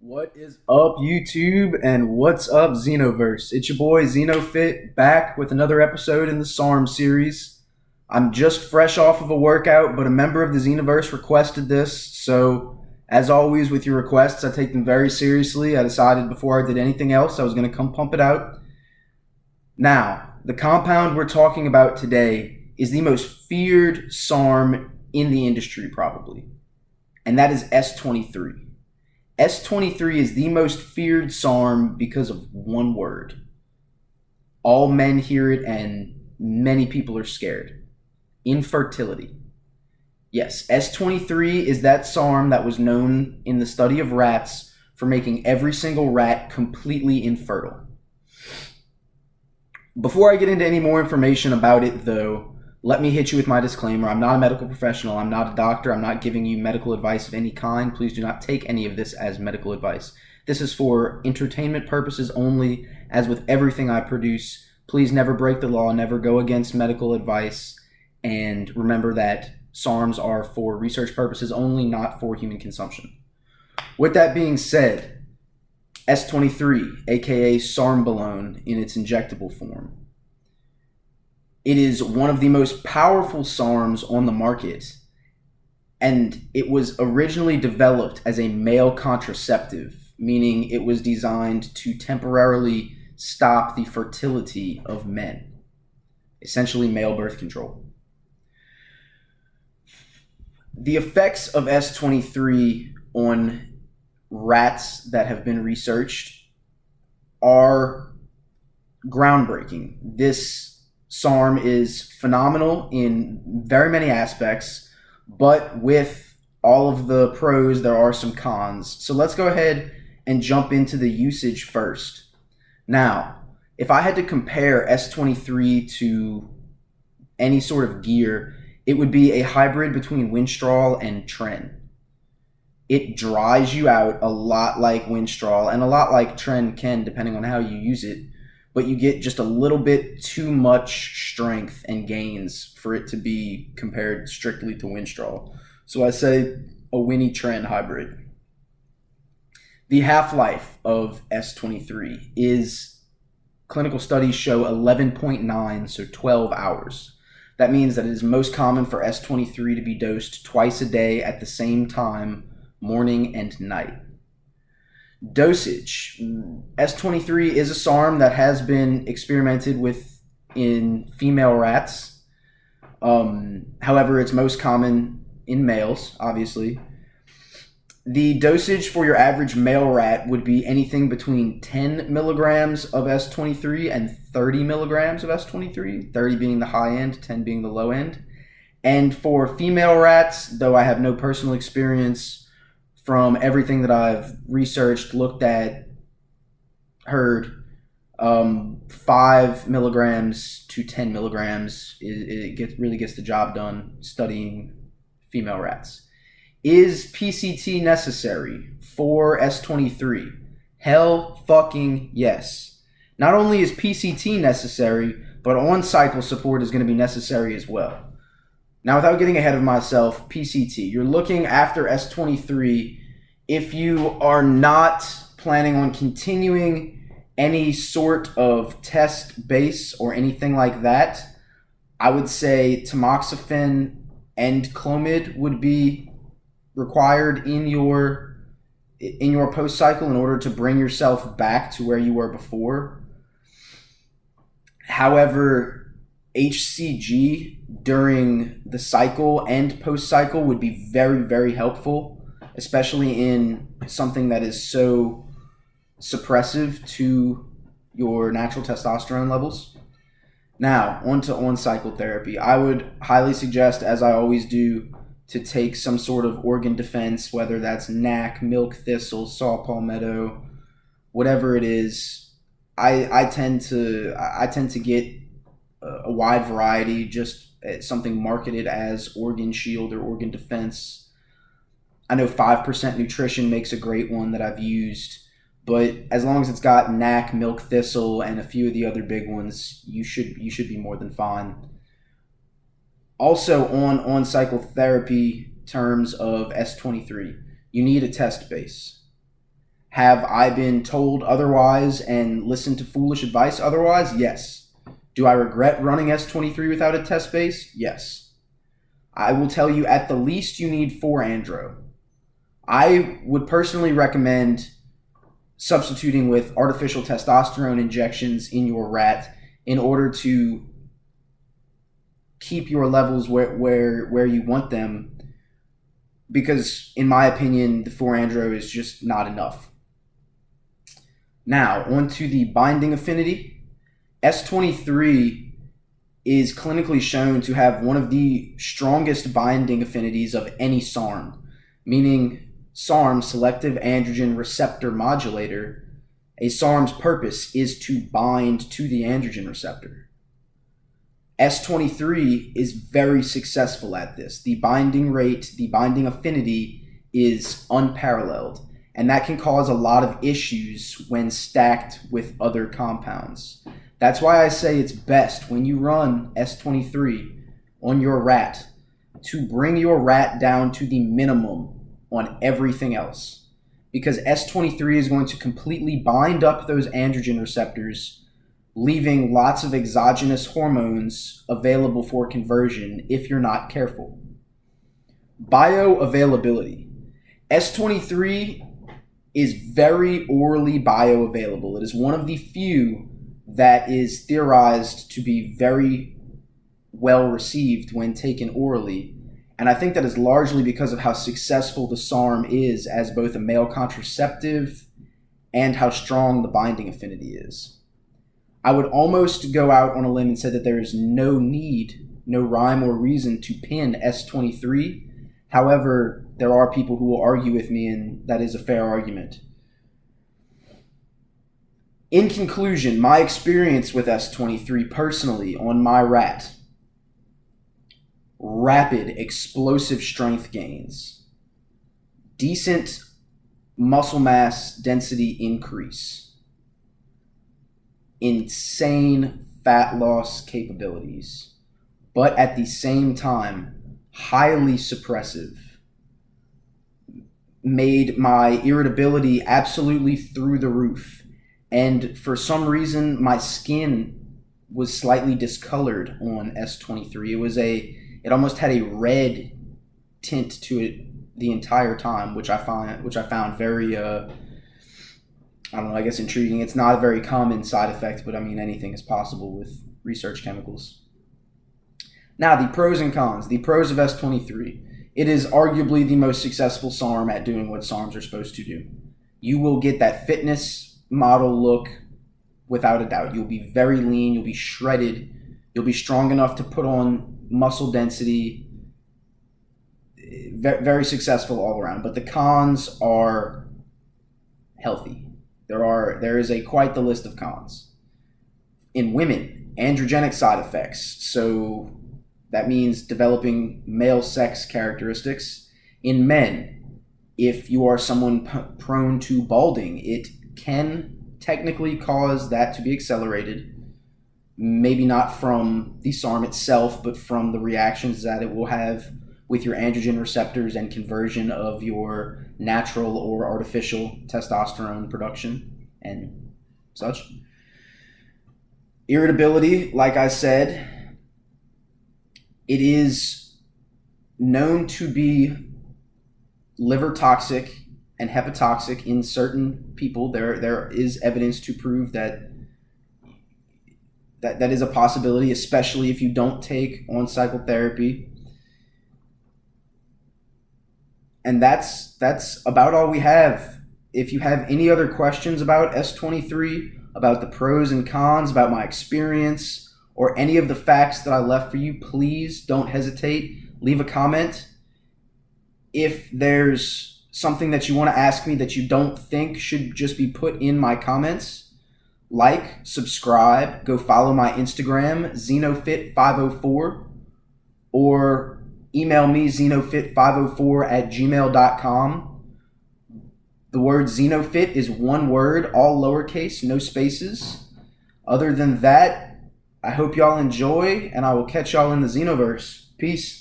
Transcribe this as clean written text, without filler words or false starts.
What is up, YouTube, and what's up, Xenoverse? It's your boy XenoFit back with another episode in the SARMs Series. I'm just fresh off of a workout, but a member of the Xenoverse requested this, so as always with your requests, I take them very seriously. I decided before I did anything else, I was going to come pump it out. Now, the compound we're talking about today is the most feared SARM in the industry, probably, and that is S23. S23 is the most feared SARM because of one word. All men hear it and many people are scared. Infertility. Yes, S23 is that SARM that was known in the study of rats for making every single rat completely infertile. Before I get into any more information about it, though, let me hit you with my disclaimer. I'm not a medical professional. I'm not a doctor. I'm not giving you medical advice of any kind. Please do not take any of this as medical advice. This is for entertainment purposes only. As with everything I produce, please never break the law, never go against medical advice, and remember that SARMs are for research purposes only, not for human consumption. With that being said, S23, aka SARMbalone in its injectable form. It is one of the most powerful SARMs on the market, and it was originally developed as a male contraceptive, meaning it was designed to temporarily stop the fertility of men, essentially male birth control. The effects of S23 on rats that have been researched are groundbreaking. This SARM is phenomenal in very many aspects, but with all of the pros, there are some cons. So let's go ahead and jump into the usage first. Now, if I had to compare S23 to any sort of gear, it would be a hybrid between Winstrol and Tren. It dries you out a lot like Winstrol and a lot like Tren can, depending on how you use it. But you get just a little bit too much strength and gains for it to be compared strictly to Winstrol. So I say a Winnie Tren hybrid. The half-life of S23 is, clinical studies show 11.9, so 12 hours. That means that it is most common for S23 to be dosed twice a day at the same time, morning and night. Dosage. S23 is a SARM that has been experimented with in female rats. However, it's most common in males, obviously. The dosage for your average male rat would be anything between 10 milligrams of S23 and 30 milligrams of S23, 30 being the high end, 10 being the low end. And for female rats, though I have no personal experience, from everything that I've researched, looked at, heard, 5 milligrams to 10 milligrams, really gets the job done studying female rats. Is PCT necessary for S23? Hell fucking yes. Not only is PCT necessary, but on-cycle support is going to be necessary as well. Now, without getting ahead of myself, PCT, you're looking after S23 if you are not planning on continuing any sort of test base or anything like that. I would say tamoxifen and Clomid would be required in your post-cycle in order to bring yourself back to where you were before. However, HCG during the cycle and post-cycle would be very, very helpful, especially in something that is so suppressive to your natural testosterone levels. Now, on-cycle therapy. I would highly suggest, as I always do, to take some sort of organ defense, whether that's NAC, milk thistle, saw palmetto, whatever it is. I tend to get a wide variety, just something marketed as organ shield or organ defense. I know 5% nutrition makes a great one that I've used, but as long as it's got NAC, milk thistle, and a few of the other big ones, you should be more than fine. Also, on cycle therapy terms of S23, you need a test base. Have I been told otherwise and listened to foolish advice otherwise? Yes. Do I regret running S23 without a test base? Yes. I will tell you, at the least, you need 4 andro. I would personally recommend substituting with artificial testosterone injections in your rat in order to keep your levels where you want them, because in my opinion, the 4 andro is just not enough. Now, on to the binding affinity. S23 is clinically shown to have one of the strongest binding affinities of any SARM, meaning SARM, selective androgen receptor modulator. A SARM's purpose is to bind to the androgen receptor. S23 is very successful at this. The binding rate, the binding affinity is unparalleled, and that can cause a lot of issues when stacked with other compounds. That's why I say it's best when you run S23 on your rat to bring your rat down to the minimum on everything else, because S23 is going to completely bind up those androgen receptors, leaving lots of exogenous hormones available for conversion if you're not careful. Bioavailability. S23 is very orally bioavailable. It is one of the few that is theorized to be very well received when taken orally. And I think that is largely because of how successful the SARM is as both a male contraceptive and how strong the binding affinity is. I would almost go out on a limb and say that there is no need, no rhyme or reason to pin S23. However, there are people who will argue with me, and that is a fair argument. In conclusion, my experience with S23 personally on my rat: rapid, explosive strength gains, decent muscle mass density increase, insane fat loss capabilities, but at the same time, highly suppressive. Made my irritability absolutely through the roof. And for some reason, my skin was slightly discolored on S23. It almost had a red tint to it the entire time, which I found very, I don't know, I guess intriguing. It's not a very common side effect, but I mean, anything is possible with research chemicals. Now, the pros and cons. The pros of S23. It is arguably the most successful SARM at doing what SARMs are supposed to do. You will get that fitness model look without a doubt. You'll be very lean. You'll be shredded. You'll be strong enough to put on muscle density. Very successful all around. But the cons are healthy. There is quite the list of cons. In women, androgenic side effects. So that means developing male sex characteristics. In men, if you are someone prone to balding, it can technically cause that to be accelerated. Maybe not from the SARM itself, but from the reactions that it will have with your androgen receptors and conversion of your natural or artificial testosterone production and such. Irritability, like I said, it is known to be liver toxic and hepatotoxic in certain people. There is evidence to prove that is a possibility, especially if you don't take on-cycle therapy. And that's about all we have. If you have any other questions about S23, about the pros and cons, about my experience, or any of the facts that I left for you, please don't hesitate. Leave a comment. If there's something that you want to ask me that you don't think should just be put in my comments, like, subscribe, go follow my Instagram, xenofit504, or email me, xenofit504@gmail.com. The word xenofit is one word, all lowercase, no spaces. Other than that, I hope y'all enjoy, and I will catch y'all in the Xenoverse. Peace.